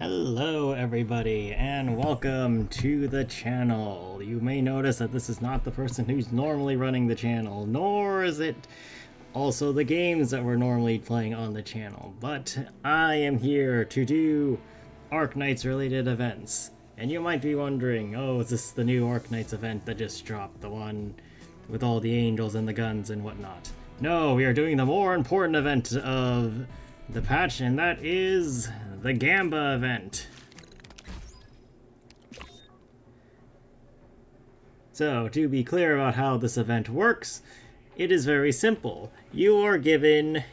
Hello everybody and welcome to the channel. You may notice that this is not the person who's normally running the channel, nor is it also the games that we're normally playing on the channel, but I am here to do Arknights related events. And you might be wondering, oh, is this the new Arknights event that just dropped, the one with all the angels and the guns and whatnot? No, we are doing the more important event of the patch, and that is the Gamba event. So, to be clear about how this event works, it is very simple. You are given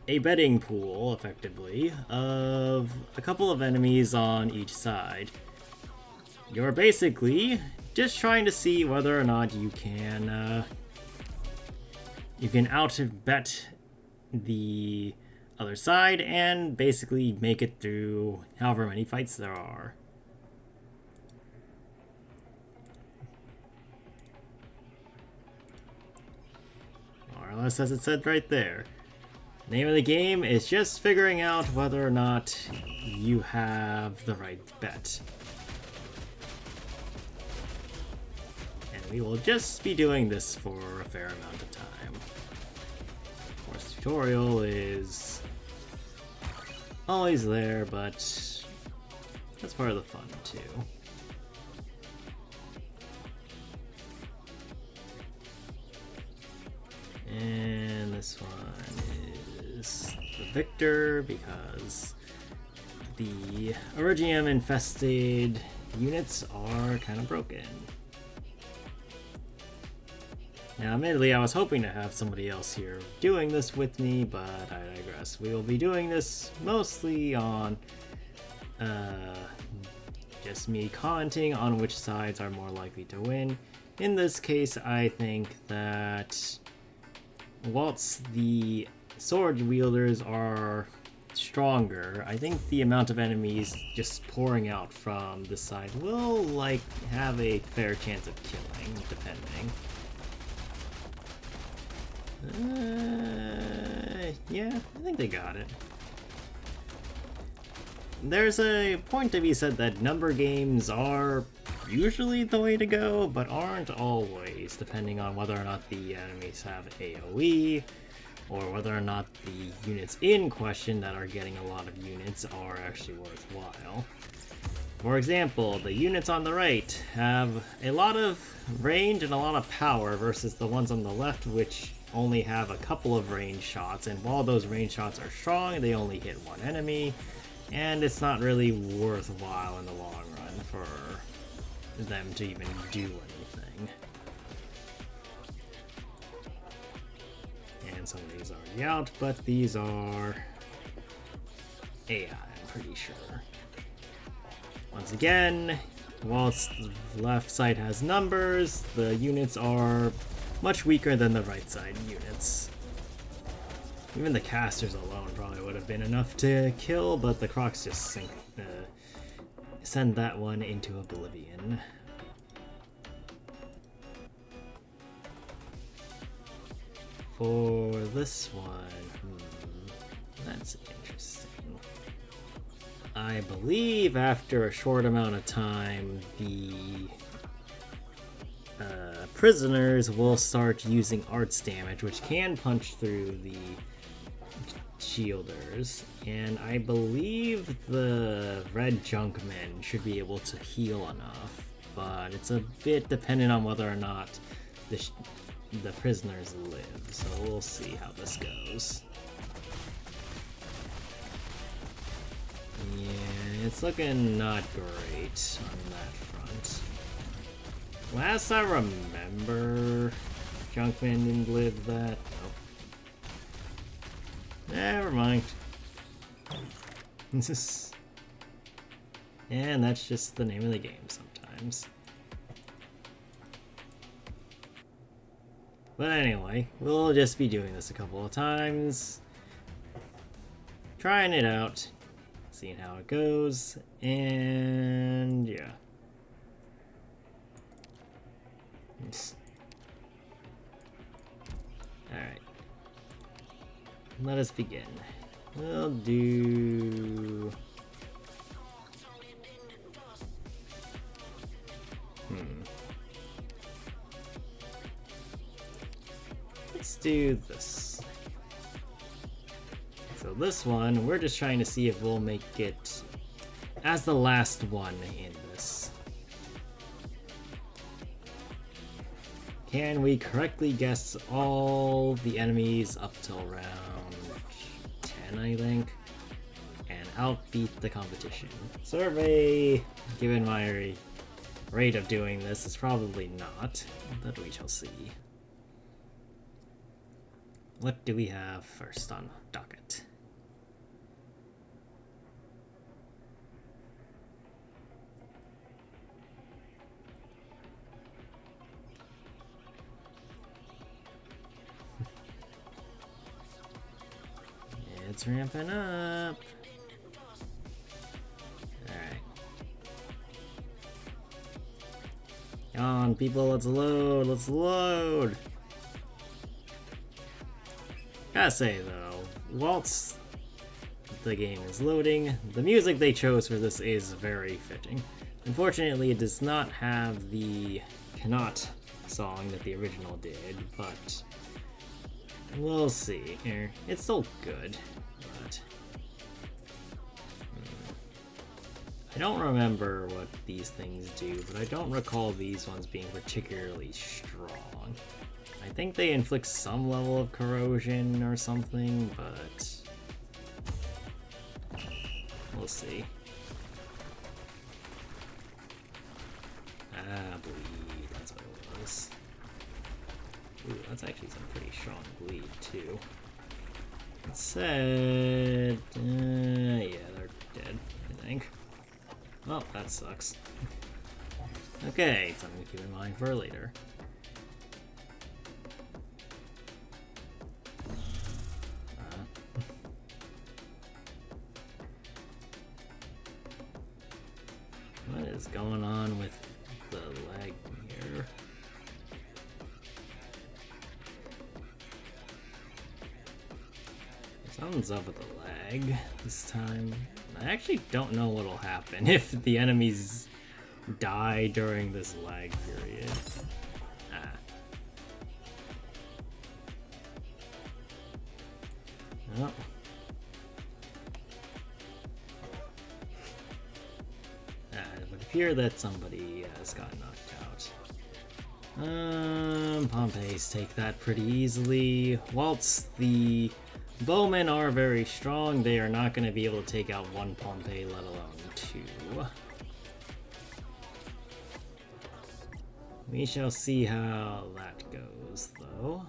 a betting pool, effectively, of a couple of enemies on each side. You're basically just trying to see whether or not you can out-bet the other side and basically make it through however many fights there are. More or less as it said right there. The name of the game is just figuring out whether or not you have the right bet. And we will just be doing this for a fair amount of time. Of course, the tutorial is always there, but that's part of the fun too. And this one is the victor because the Origium infested units are kind of broken. Now, admittedly, I was hoping to have somebody else here doing this with me, but I digress. We will be doing this mostly on just me commenting on which sides are more likely to win. In this case, I think that whilst the sword wielders are stronger, I think the amount of enemies just pouring out from this side will have a fair chance of killing, depending. Yeah, I think they got it. There's a point to be said that number games are usually the way to go, but aren't always, depending on whether or not the enemies have AoE, or whether or not the units in question that are getting a lot of units are actually worthwhile. For example, the units on the right have a lot of range and a lot of power versus the ones on the left, which only have a couple of range shots, and while those range shots are strong, they only hit one enemy, and it's not really worthwhile in the long run for them to even do anything. And some of these are already out, but these are AI, I'm pretty sure. Once again, whilst the left side has numbers, the units are much weaker than the right side units. Even the casters alone probably would have been enough to kill, but the Crocs just send that one into oblivion. For this one, that's interesting. I believe after a short amount of time, the prisoners will start using arts damage, which can punch through the shielders, and I believe the red junkmen should be able to heal enough, but it's a bit dependent on whether or not the prisoners live, so we'll see how this goes. Yeah, it's looking not great on that front. Last I remember, Junkman didn't live that. Nope. Never mind. And that's just the name of the game sometimes. But anyway, we'll just be doing this a couple of times. Trying it out. Seeing how it goes. And yeah. Alright. Let us begin. We'll do do this. So this one, we're just trying to see if we'll make it as the last one in this. Can we correctly guess all the enemies up till round 10, I think? And outbeat the competition. Survey, given my rate of doing this, is probably not, but we shall see. What do we have first on docket? It's ramping up. Alright. Come on, people, let's load, let's load! Gotta say though, whilst the game is loading, the music they chose for this is very fitting. Unfortunately, it does not have the Cannot song that the original did, but we'll see here. It's still good, but I don't remember what these things do, but I don't recall these ones being particularly strong. I think they inflict some level of corrosion or something, but we'll see. Ah, bleed, that's what it was. Ooh, that's actually some pretty strong bleed, too. It said... yeah, they're dead, I think. Well, that sucks. Okay, something to keep in mind for later. What is going on with the lag here? Something's up with the lag this time. I actually don't know what'll happen if the enemies die during this lag period. Oh. It would appear that somebody has got knocked out. Pompeys take that pretty easily. Whilst the bowmen are very strong, they are not going to be able to take out one Pompey, let alone two. We shall see how that goes, though.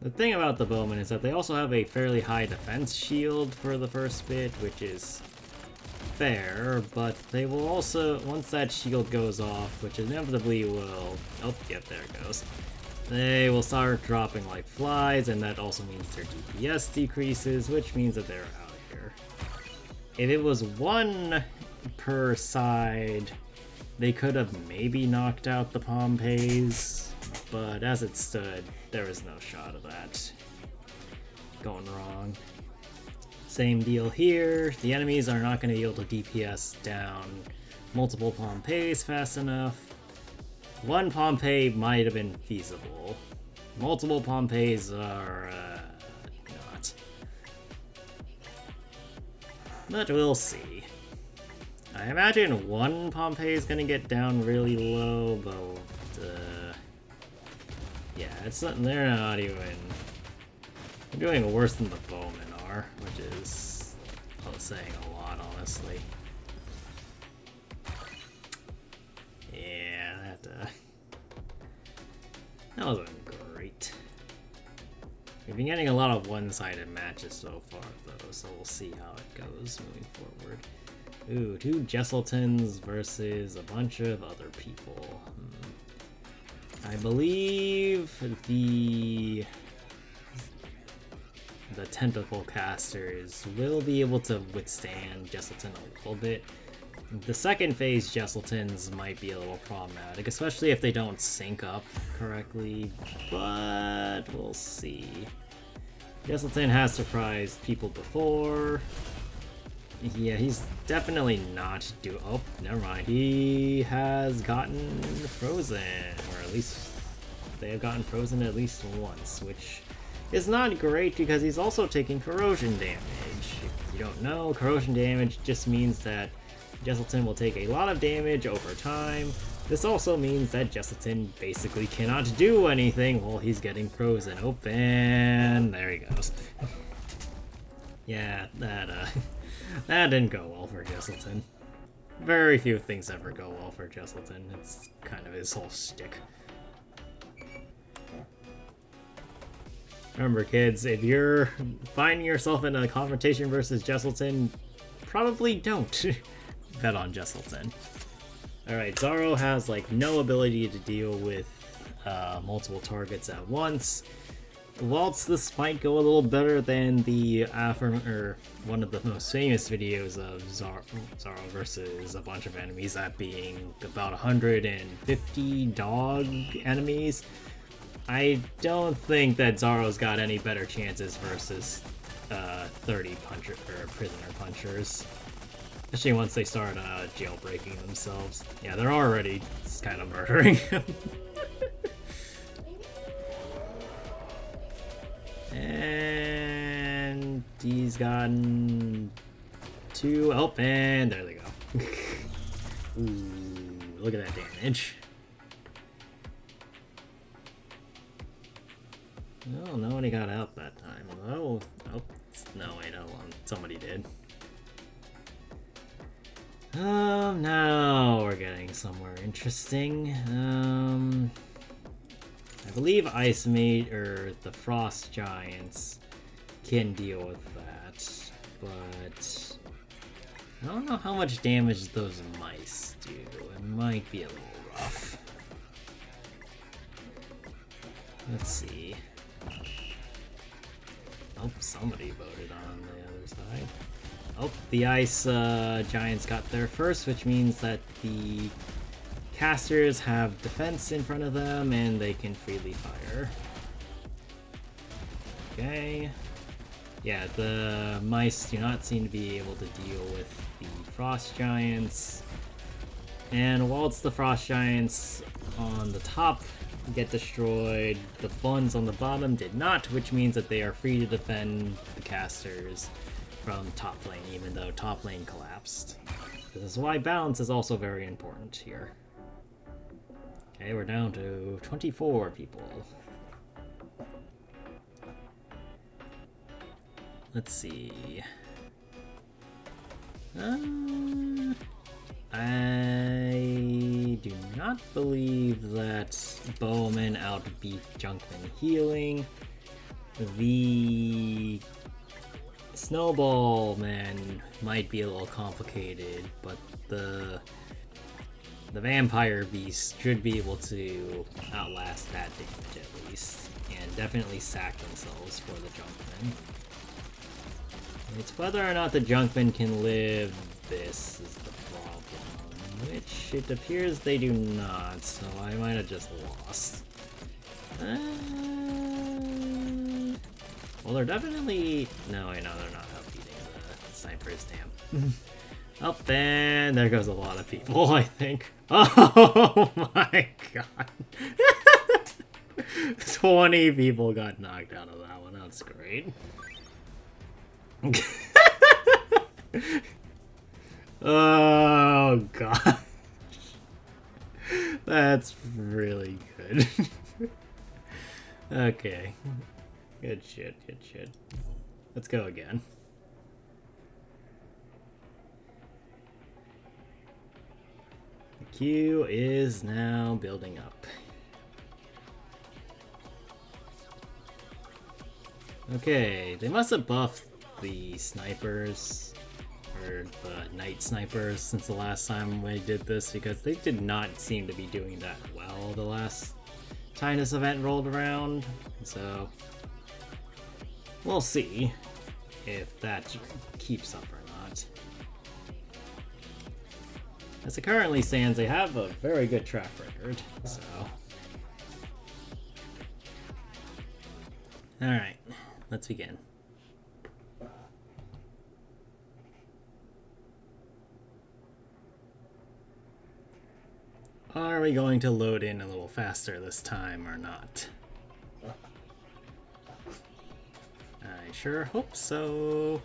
The thing about the bowmen is that they also have a fairly high defense shield for the first bit, which is fair, but they will also, once that shield goes off, which inevitably will... oh, yep, there it goes. They will start dropping like flies, and that also means their DPS decreases, which means that they're out of here. If it was one per side, they could have maybe knocked out the Pompeys, but as it stood, there was no shot of that going wrong. Same deal here. The enemies are not going to be able to DPS down multiple Pompeys fast enough. One Pompey might have been feasible. Multiple Pompeys are not. But we'll see. I imagine one Pompey is going to get down really low, but yeah, it's not, they're not even... they're doing worse than the bowmen are, which is saying a lot, honestly. Yeah, that wasn't great. We've been getting a lot of one-sided matches so far, though, so we'll see how it goes moving forward. Ooh, 2 Jesseltons versus a bunch of other people. I believe the tentacle casters will be able to withstand Jesselton a little bit. The second phase Jesseltons might be a little problematic, especially if they don't sync up correctly, but we'll see. Jesselton has surprised people before. Yeah, he's definitely not oh, never mind. He has gotten frozen, or at least they have gotten frozen at least once, which is not great because he's also taking corrosion damage. If you don't know, corrosion damage just means that Jesselton will take a lot of damage over time. This also means that Jesselton basically cannot do anything while he's getting frozen. Oh, and there he goes. Yeah, that didn't go well for Jesselton. Very few things ever go well for Jesselton. It's kind of his whole shtick. Remember, kids, if you're finding yourself in a confrontation versus Jesselton, probably don't bet on Jesselton. Alright, Zaro has, like, no ability to deal with multiple targets at once. Whilst this might go a little better than the one of the most famous videos of Zaro versus a bunch of enemies, that being about 150 dog enemies, I don't think that Zaro's got any better chances versus 30 prisoner punchers. Especially once they start jailbreaking themselves. Yeah, they're already kind of murdering him. And he's gotten 2. Oh, and there they go. Ooh, look at that damage. Oh, nobody got out that time. Oh, no, wait, hold on. Somebody did. Now we're getting somewhere interesting. I believe Ice Mage, or the Frost Giants, can deal with that, but I don't know how much damage those mice do. It might be a little rough. Let's see. Oh, somebody voted on the other side. Oh, the Ice Giants got there first, which means that the casters have defense in front of them and they can freely fire. Okay. Yeah, the mice do not seem to be able to deal with the Frost Giants. And whilst the Frost Giants on the top get destroyed, the ones on the bottom did not, which means that they are free to defend the casters from top lane, even though top lane collapsed. This is why balance is also very important here. Okay, we're down to 24 people. Let's see. I do not believe that Bowman outbeat Junkman healing. The Snowball Man might be a little complicated, but the Vampire Beast should be able to outlast that damage at least, and definitely sack themselves for the Junkman. It's whether or not the Junkman can live this is the problem, which it appears they do not, so I might have just lost. Well, they're definitely... No, I know they're not outbeating the snipers, damn. Oh, and there goes a lot of people, I think. Oh my god. 20 people got knocked out of that one, that's great. Oh god. That's really good. Okay. Good shit, good shit. Let's go again. The queue is now building up. Okay, they must have buffed the snipers, or the night snipers, since the last time we did this, because they did not seem to be doing that well the last time this event rolled around, so we'll see if that keeps up or not. As it currently stands, they have a very good track record, so... Alright, let's begin. Are we going to load in a little faster this time or not? I sure hope so.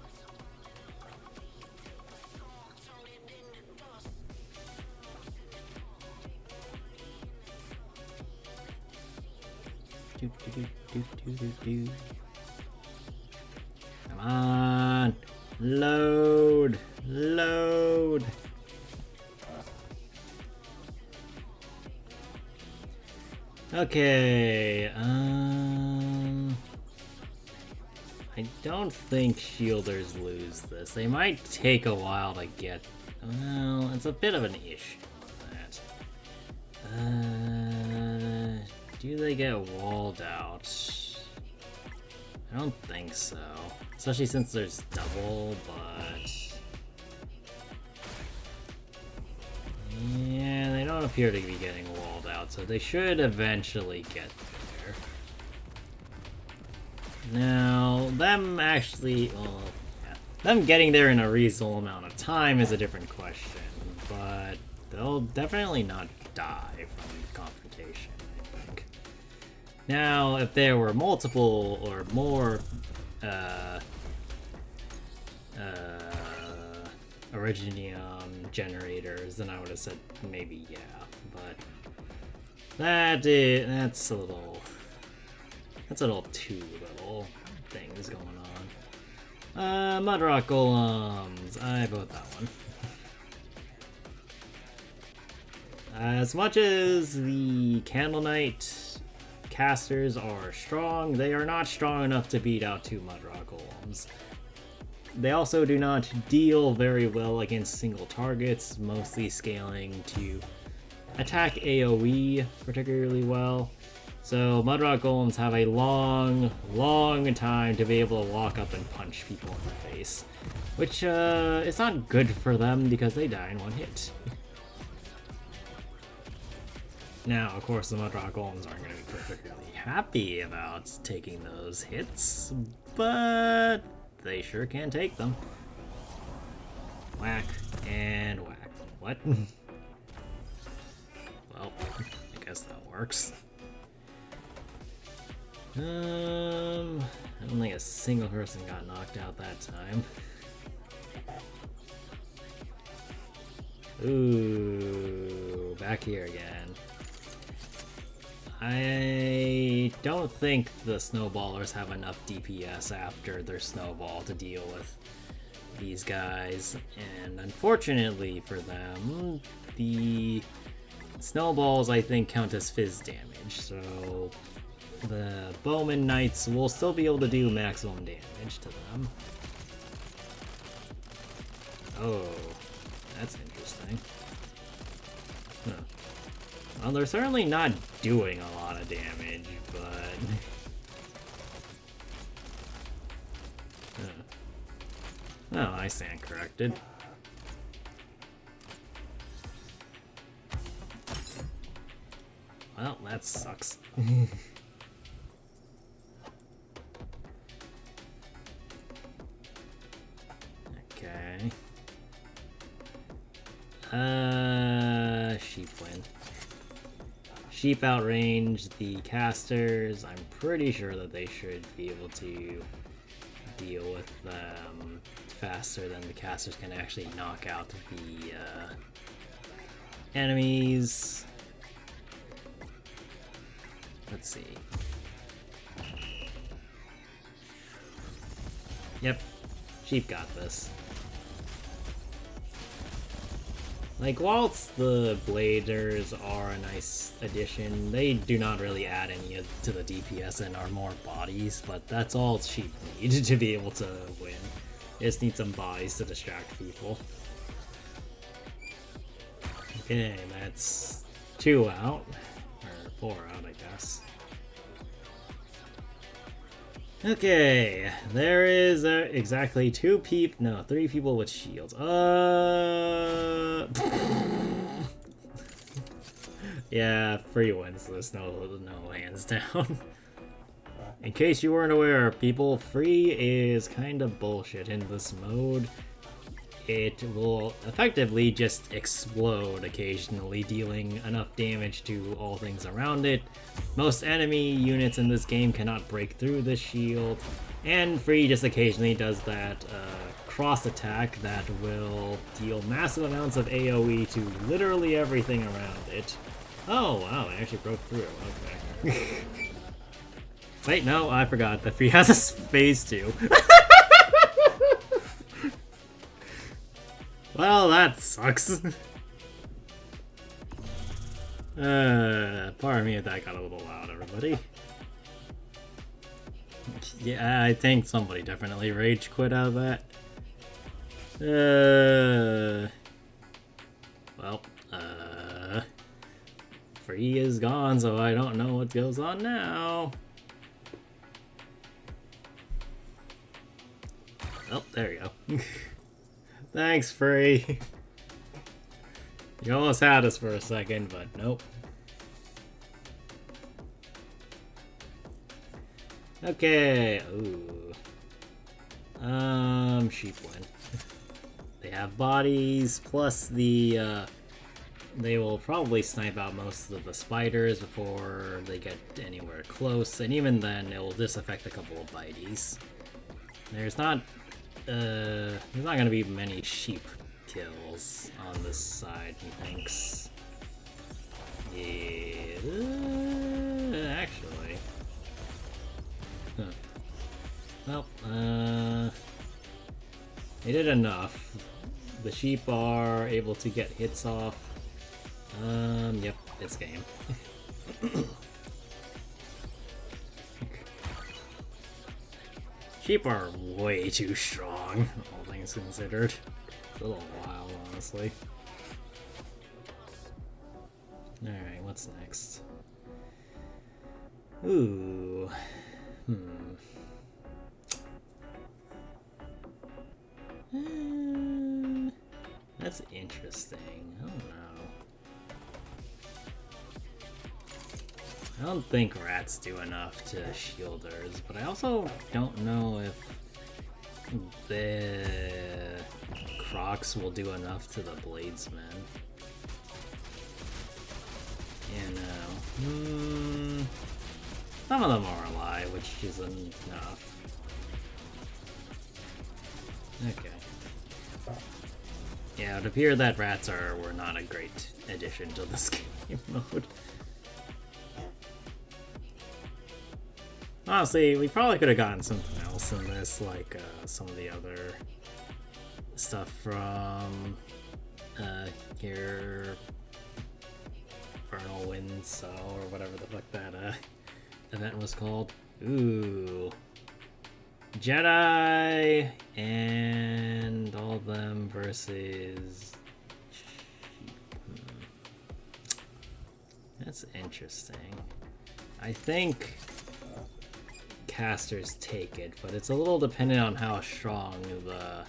Come on! Load! Load! Okay, I don't think shielders lose this. They might take a while to get... Well, it's a bit of an issue with that. Do they get walled out? I don't think so. Especially since there's double, but... Yeah, they don't appear to be getting walled out, so they should eventually get there. Now, them actually... Well, yeah, them getting there in a reasonable amount of time is a different question, but they'll definitely not die from the confrontation, I think. Now, if there were multiple or more Originium generators, then I would have said maybe yeah, but that's a little too little things going on. Mudrock Golems, I vote that one. As much as the Candle Knight casters are strong, they are not strong enough to beat out 2 Mudrock Golems. They also do not deal very well against single targets, mostly scaling to attack AoE particularly well. So Mudrock Golems have a long time to be able to walk up and punch people in the face, which is not good for them because they die in one hit. Now, of course, the Mudrock Golems aren't going to be particularly happy about taking those hits, but they sure can take them. Whack and whack. What? Well, I guess that works. I don't think a single person got knocked out that time. Ooh, back here again. I don't think the snowballers have enough DPS after their snowball to deal with these guys, and unfortunately for them, the snowballs I think count as fizz damage, so the Bowman Knights will still be able to do maximum damage to them. Oh, that's interesting. Huh. Well, they're certainly not doing a lot of damage, but... Oh, I stand corrected. Well, that sucks. Okay. Sheep win. Sheep outrange the casters. I'm pretty sure that they should be able to deal with them faster than the casters can actually knock out the enemies. Let's see. Yep, sheep got this. Like, whilst the bladers are a nice addition, they do not really add any to the DPS and are more bodies, but that's all sheep need to be able to win. They just need some bodies to distract people. Okay, that's 2 out, or 4 out, I guess. Okay, there is exactly 3 people with shields. Yeah, free wins this, no hands down. In case you weren't aware, people, free is kind of bullshit in this mode. it will effectively just explode occasionally, dealing enough damage to all things around it. Most enemy units in this game cannot break through this shield, and Free just occasionally does that cross attack that will deal massive amounts of AoE to literally everything around it. Oh wow, it actually broke through, okay. Wait, no, I forgot that Free has a phase 2. Well, that sucks. Pardon me if that got a little loud, everybody. Yeah, I think somebody definitely rage quit out of that. Well, Free is gone, so I don't know what goes on now. Oh, there you go. Thanks, Free. You almost had us for a second, but nope. Okay. Ooh. Sheep win. They have bodies, plus the, they will probably snipe out most of the spiders before they get anywhere close, and even then, it will disaffect a couple of bites. There's not gonna be many sheep kills on this side, he thinks. Yeah, actually. Huh. Well, they did enough. The sheep are able to get hits off. Yep, it's game. Sheep are way too strong, all things considered. It's a little wild, honestly. Alright, what's next? Ooh. That's interesting. I don't know. I don't think rats do enough to shielders, but I also don't know if the Crocs will do enough to the Bladesmen. You know. Some of them are alive, which isn't enough. Okay. Yeah, it would appear that rats were not a great addition to this game mode. Honestly, we probably could have gotten something else in this, like some of the other stuff from here, Vernal Winds, or whatever the fuck that event was called. Ooh, Jedi and all of them versus. That's interesting. I think casters take it, but it's a little dependent on how strong the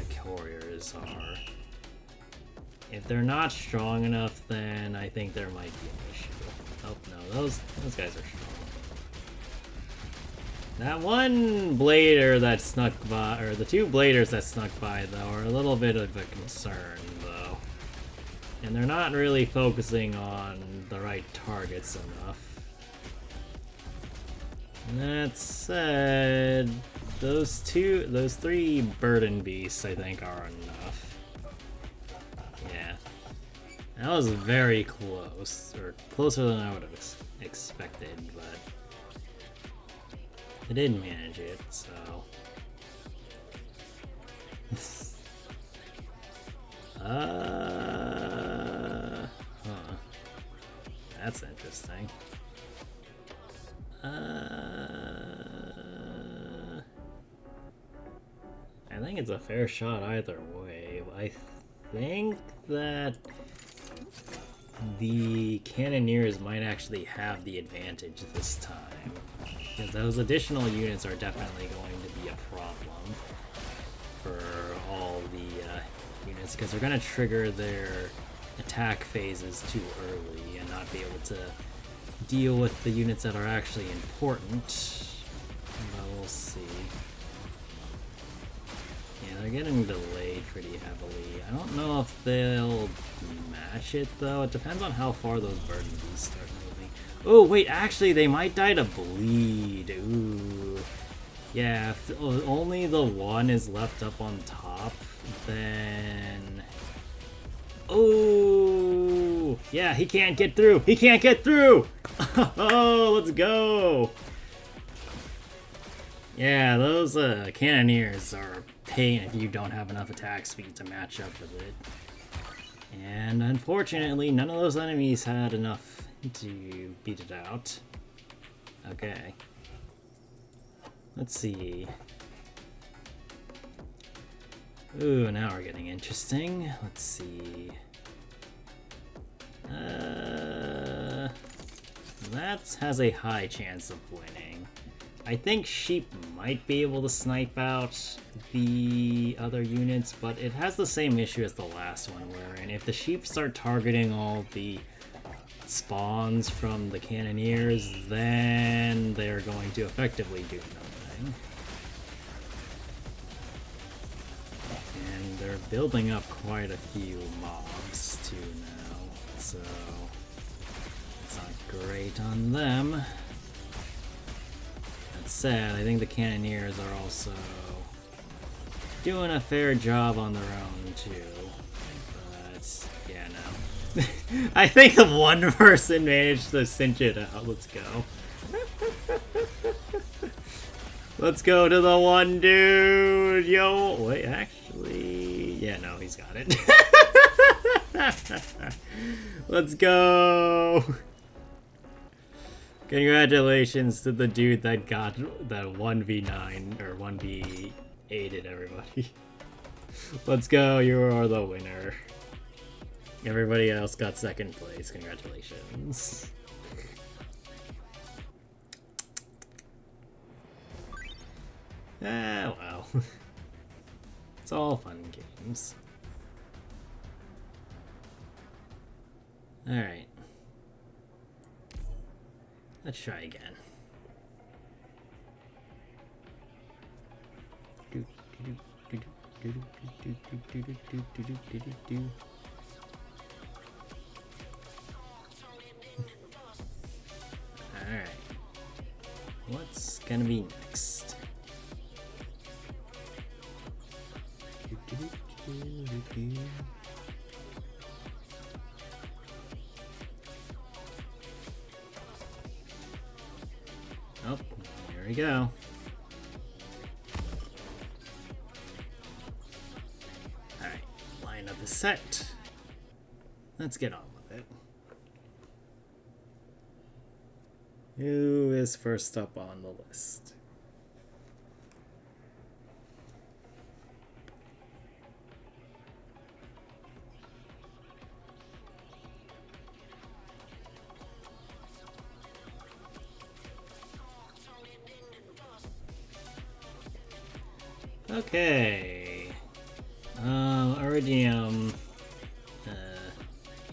couriers are. If they're not strong enough, then I think there might be an issue. Oh no, those guys are strong. That one blader that snuck by, or the two bladers that snuck by, though, are a little bit of a concern, though. And they're not really focusing on the right targets enough. That said, those three burden beasts, I think, are enough. Yeah. That was very close, or closer than I would have expected, but I didn't manage it, so. Huh. That's interesting. I think it's a fair shot either way. I think that the Cannoneers might actually have the advantage this time, because those additional units are definitely going to be a problem for all the units, because they're going to trigger their attack phases too early and not be able to deal with the units that are actually important. But we'll see. Yeah, they're getting delayed pretty heavily. I don't know if they'll match it though. It depends on how far those burden beasts start moving. Oh wait, actually they might die to bleed. Ooh. Yeah, if only the one is left up on top, then... Oh! Yeah, he can't get through! He can't get through! Oh, let's go! Yeah, those cannoneers are a pain if you don't have enough attack speed to match up with it. And unfortunately, none of those enemies had enough to beat it out. Okay. Let's see. Ooh, now we're getting interesting. Let's see. That has a high chance of winning. I think sheep might be able to snipe out the other units, but it has the same issue as the last one, wherein if the sheep start targeting all the spawns from the cannoneers, then they're going to effectively do nothing. And they're building up quite a few mobs too now, so it's not great on them. That said, I think the cannoneers are also doing a fair job on their own too. But yeah, no. I think one person managed to cinch it out. Let's go. Let's go to the one dude! Yo! Wait, actually... Yeah, no, he's got it. Let's go! Congratulations to the dude that got that 1v9, or 1v8'd everybody. Let's go, you are the winner. Everybody else got second place, congratulations. Ah, well. It's all fun games. Alright. Let's try again. Alright. What's gonna be next? Oh, here we go. Alright, line up is set. Let's get on with it. Who is first up on the list? Okay. Iridium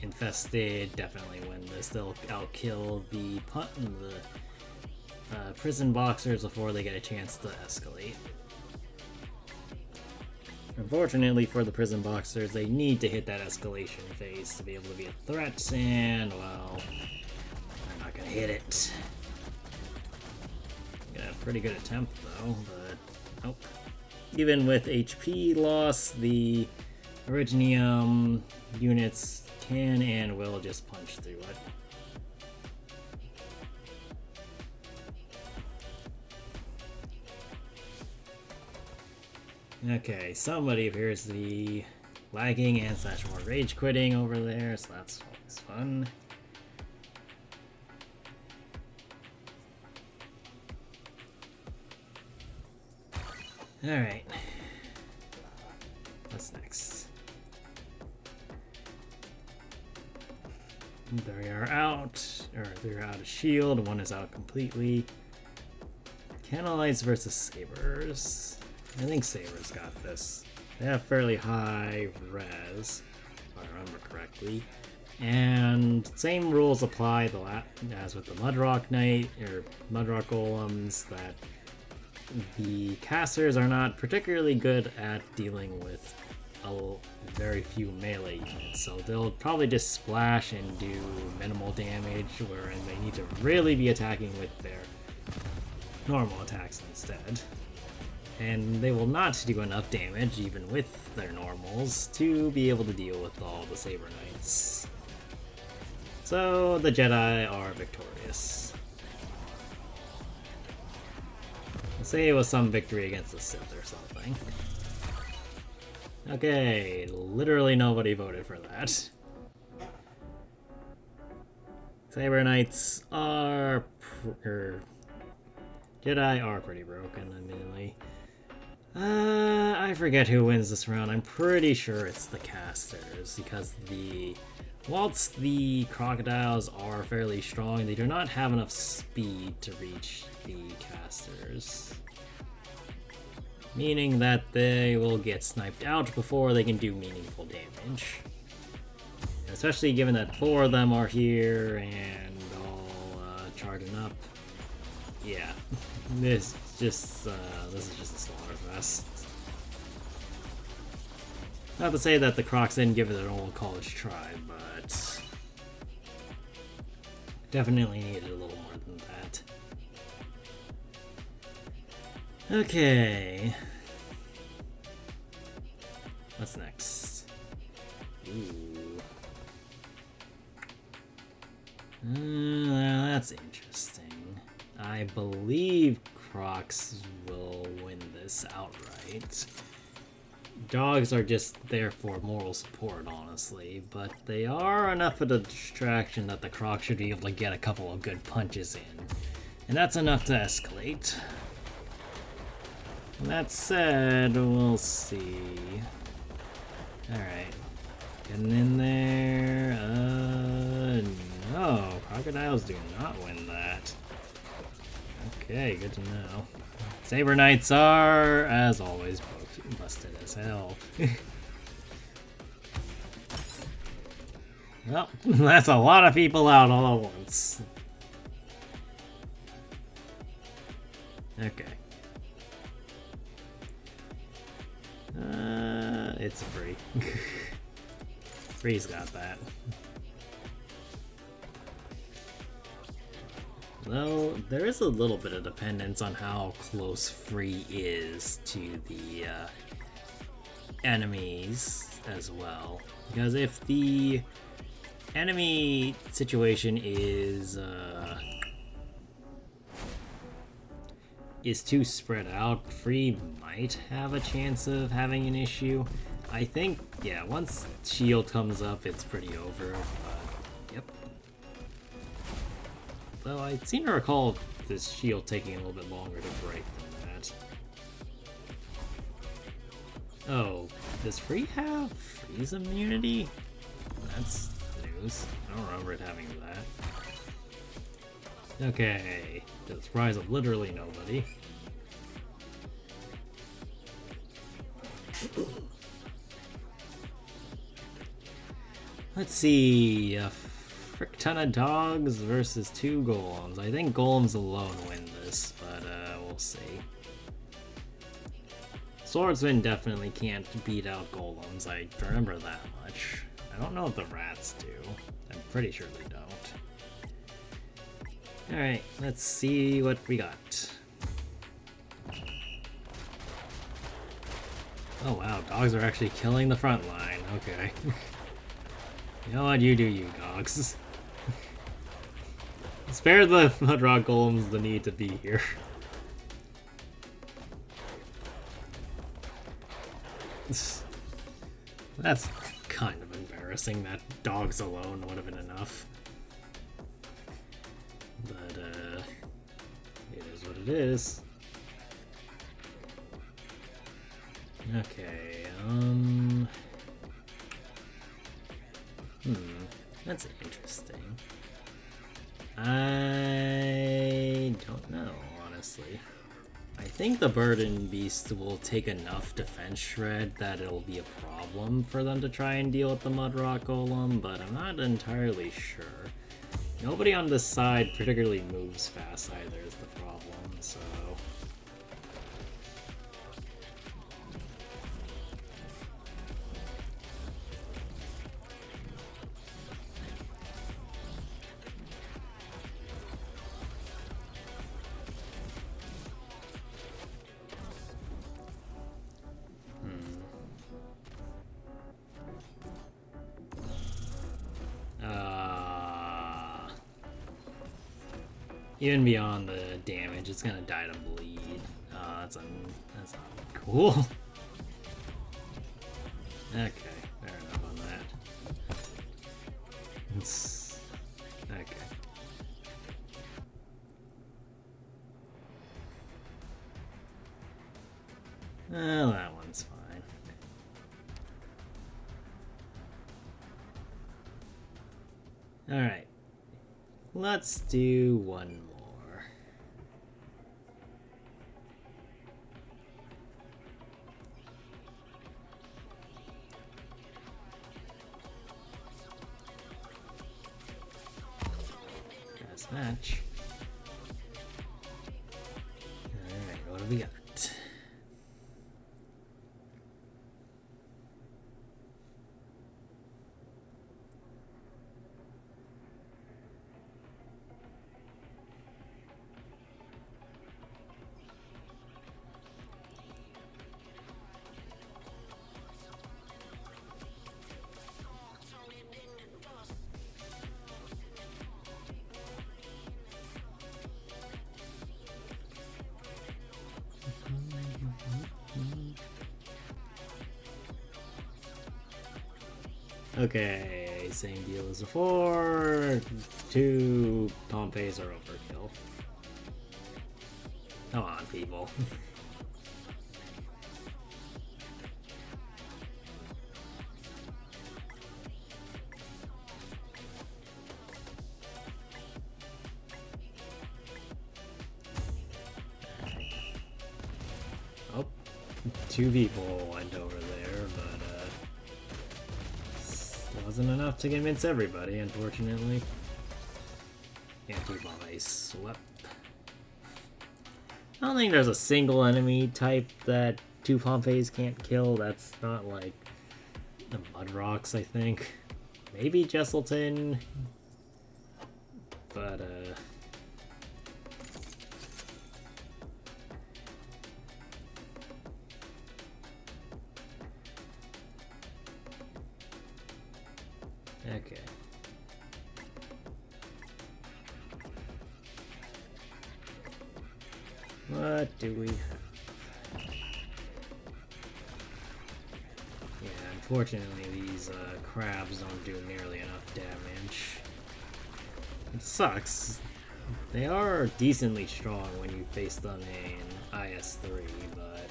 infested definitely win this. They'll outkill the prison boxers before they get a chance to escalate. Unfortunately for the prison boxers, they need to hit that escalation phase to be able to be a threat, and well, they're not gonna hit it. Got a pretty good attempt though, but nope. Even with HP loss, the Originium units can and will just punch through it. Okay, somebody appears to be lagging and / more rage quitting over there, so that's always fun. Alright. What's next? They are out, or they're out of shield, one is out completely. Cannolites versus Sabers. I think Sabers got this. They have fairly high res, if I remember correctly. And same rules apply as with the Mudrock Knight, or Mudrock Golems, that the casters are not particularly good at dealing with very few melee units, so they'll probably just splash and do minimal damage, wherein they need to really be attacking with their normal attacks instead. And they will not do enough damage, even with their normals, to be able to deal with all the Saber Knights. So the Jedi are victorious. Let's say it was some victory against the Sith or something. Okay, literally nobody voted for that. Saber Knights are... Jedi are pretty broken, admittedly. I forget who wins this round. I'm pretty sure it's the casters, because whilst the crocodiles are fairly strong, they do not have enough speed to reach the casters. Meaning that they will get sniped out before they can do meaningful damage. Especially given that 4 of them are here and all charging up. Yeah, this is just a slaughter fest. Not to say that the Crocs didn't give it an old college try, but definitely needed a little more than that. Okay. What's next? Ooh. That's interesting. I believe Crocs will win this outright. Dogs are just there for moral support, honestly, but they are enough of a distraction that the Crocs should be able to get a couple of good punches in. And that's enough to escalate. That said, we'll see. Alright. Getting in there. No. Crocodiles do not win that. Okay, good to know. Saber Knights are, as always, busted as hell. Well, that's a lot of people out all at once. Okay. It's free. Free's got that. Though, there is a little bit of dependence on how close Free is to the enemies as well. Because if the enemy situation is too spread out, Free might have a chance of having an issue. I think, yeah, once shield comes up, it's pretty over, but, yep. Though I seem to recall this shield taking a little bit longer to break than that. Oh, does Free have freeze immunity? That's news. I don't remember it having that. Okay, to the surprise of literally nobody. Let's see, a frick ton of dogs versus 2 golems. I think golems alone win this, but we'll see. Swordsmen definitely can't beat out golems, I remember that much. I don't know if the rats do. I'm pretty sure they don't. Alright, let's see what we got. Oh wow, dogs are actually killing the front line. Okay. You know what? You do you, dogs. Spare the Mudrock Golems the need to be here. That's kind of embarrassing that dogs alone would have been enough. But, it is what it is. Okay, that's interesting. I don't know, honestly. I think the Burden Beast will take enough defense shred that it'll be a problem for them to try and deal with the Mudrock Golem, but I'm not entirely sure. Nobody on this side particularly moves fast either is the problem, so... even beyond the damage, it's gonna die to bleed. That's not cool. Okay, fair enough on that. Okay. Well, that one's fine. Alright. Let's do one more. Match. Alright, what do we got? Okay, same deal as before. 2 Pompeys are overkill. Come on, people. Oh, 2 people went over there, but wasn't enough to convince everybody, unfortunately. Can't do Pompeys swept. I don't think there's a single enemy type that 2 Pompeys can't kill. That's not like the Mud Rocks, I think. Maybe Jesselton. But, okay. What do we have? Yeah, unfortunately these crabs don't do nearly enough damage. It sucks. They are decently strong when you face them in IS3, but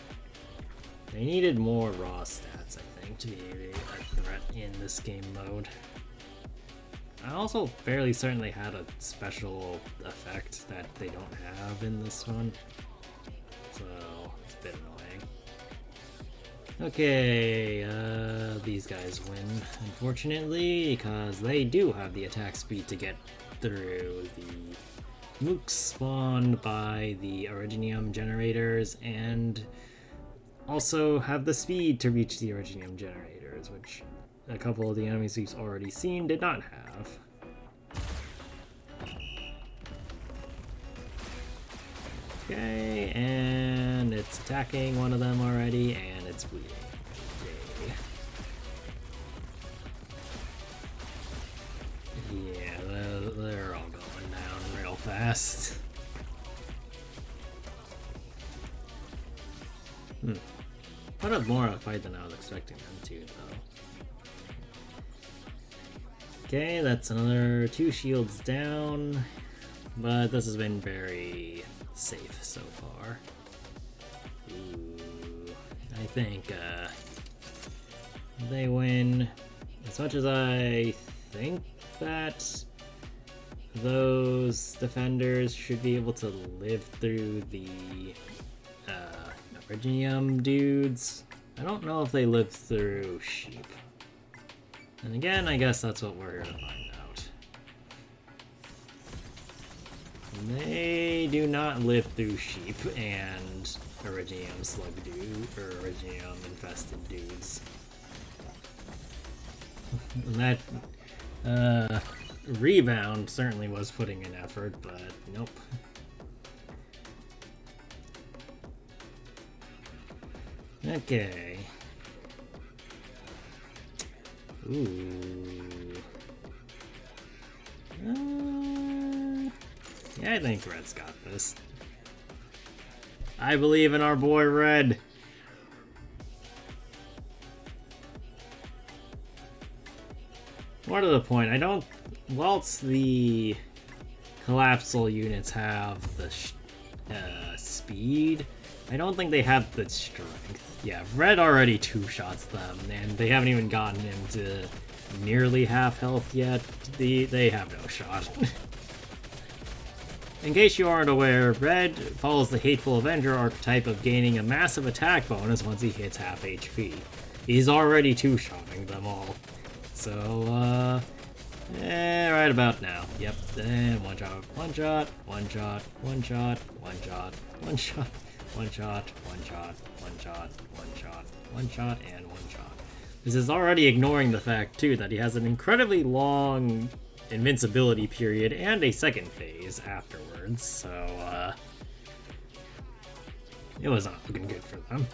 they needed more raw stats, I think, to be a threat in this game mode. I also fairly certainly had a special effect that they don't have in this one, so it's a bit annoying. Okay, these guys win, unfortunately, because they do have the attack speed to get through the mooks spawned by the Originium generators, and also have the speed to reach the Originium generators, which a couple of the enemies we've already seen did not have. Okay, and it's attacking one of them already, and it's bleeding. Yay. Yeah, they're all going down real fast. Put up more of a fight than I was expecting them to, though. Okay, that's another 2 shields down, but this has been very safe so far. Ooh, I think they win. As much as I think that those defenders should be able to live through the Originium dudes, I don't know if they live through sheep. And again, I guess that's what we're here to find out. They do not live through sheep and Originium slug dude, or Originium infested dudes. And that rebound certainly was putting in effort, but nope. Okay. Ooh. Yeah, I think Red's got this. I believe in our boy Red. More to the point, I don't... Whilst the collapsal units have the speed, I don't think they have the strength. Yeah, Red already two-shots them, and they haven't even gotten into nearly half health yet. They have no shot. In case you aren't aware, Red follows the Hateful Avenger archetype of gaining a massive attack bonus once he hits half HP. He's already two-shotting them all. So, right about now. Yep, then one shot, one shot, one shot, one shot, one shot, one shot, one shot, one shot, one shot, one shot, one shot, and one shot. This is already ignoring the fact, too, that he has an incredibly long invincibility period and a second phase afterwards, so, it was not looking good for them.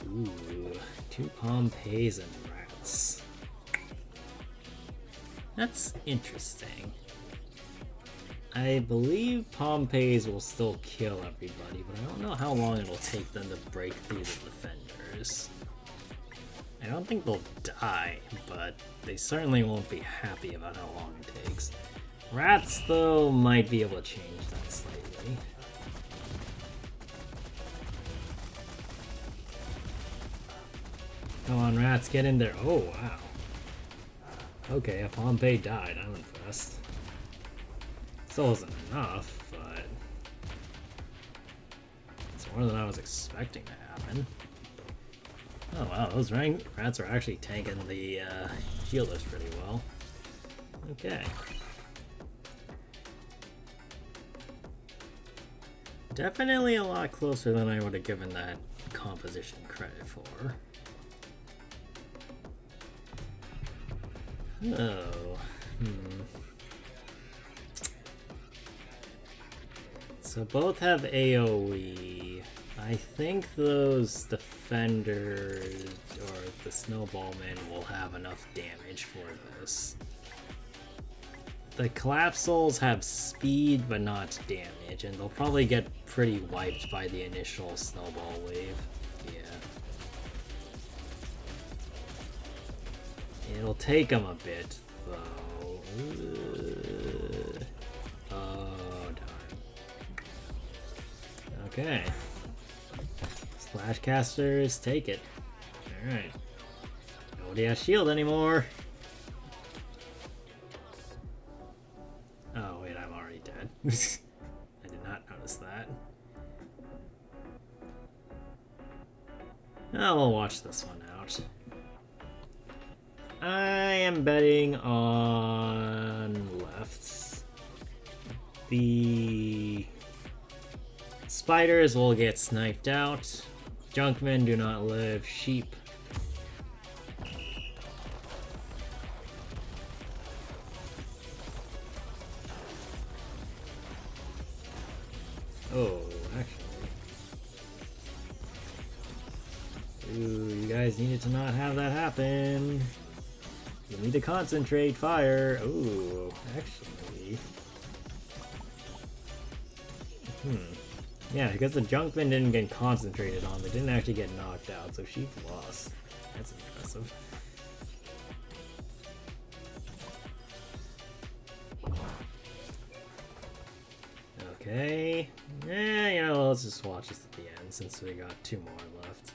Ooh, 2 Pompeys and rats. That's interesting. I believe Pompeys will still kill everybody, but I don't know how long it'll take them to break through the defenders. I don't think they'll die, but they certainly won't be happy about how long it takes. Rats, though, might be able to change that slightly. Come on, rats, get in there. Oh, wow. Okay, a Pompey died. I'm impressed. Still wasn't enough, but it's more than I was expecting to happen. Oh wow, those rats are actually tanking the shielders pretty well. Okay. Definitely a lot closer than I would have given that composition credit for. Oh, So both have AoE. I think those defenders or the snowballmen will have enough damage for this. The collapsals have speed but not damage, and they'll probably get pretty wiped by the initial snowball wave. Yeah. It'll take them a bit, though. Oh, darn. Okay. Splashcasters, take it. Alright. Nobody has shield anymore. Oh, wait, I'm already dead. I did not notice that. Oh, we'll watch this one out. I am betting on lefts. The spiders will get sniped out. Junkmen do not live. Sheep. Oh, actually. Ooh, you guys needed to not have that happen. You need to concentrate fire. Ooh, actually. Yeah, because the Junkmen didn't get concentrated on, they didn't actually get knocked out, so sheep lost. That's impressive. Okay. You know, let's just watch this at the end since we got 2 more left.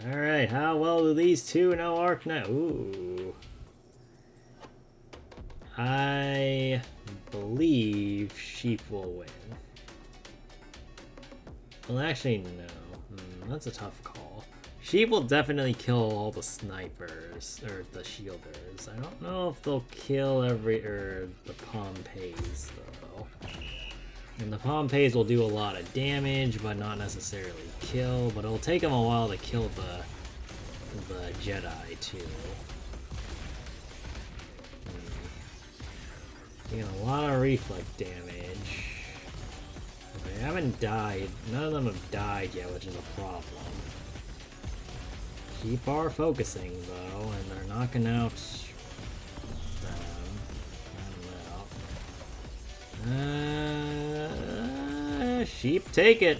Alright, how well do these two know Arknights? Ooh. I believe sheep will win. Well, actually, no. That's a tough call. Sheep will definitely kill all the snipers, or the shielders. I don't know if they'll kill the Pompeys, though. And the Pompeys will do a lot of damage, but not necessarily kill. But it'll take them a while to kill the Jedi, too. Taking a lot of reflect damage. They haven't died. None of them have died yet, which is a problem. Sheep are focusing, though, and they're knocking out Sheep take it.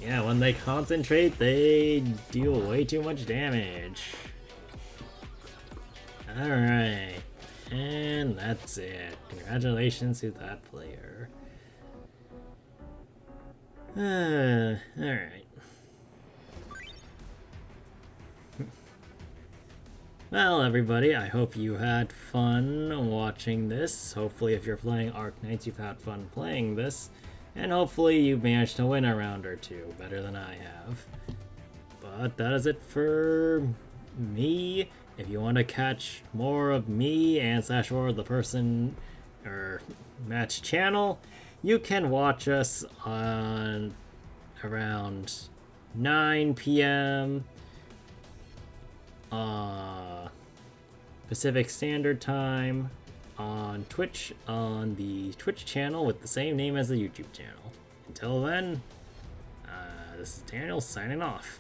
Yeah, when they concentrate, they deal way too much damage. Alright. And that's it. Congratulations to that player. Alright. Well, everybody, I hope you had fun watching this. Hopefully, if you're playing Arknights, you've had fun playing this. And hopefully, you've managed to win a round or two, better than I have. But that is it for me. If you want to catch more of me and or the person or match channel, you can watch us on around 9 p.m. Pacific Standard Time on Twitch, on the Twitch channel with the same name as the YouTube channel. Until then, this is Daniel signing off.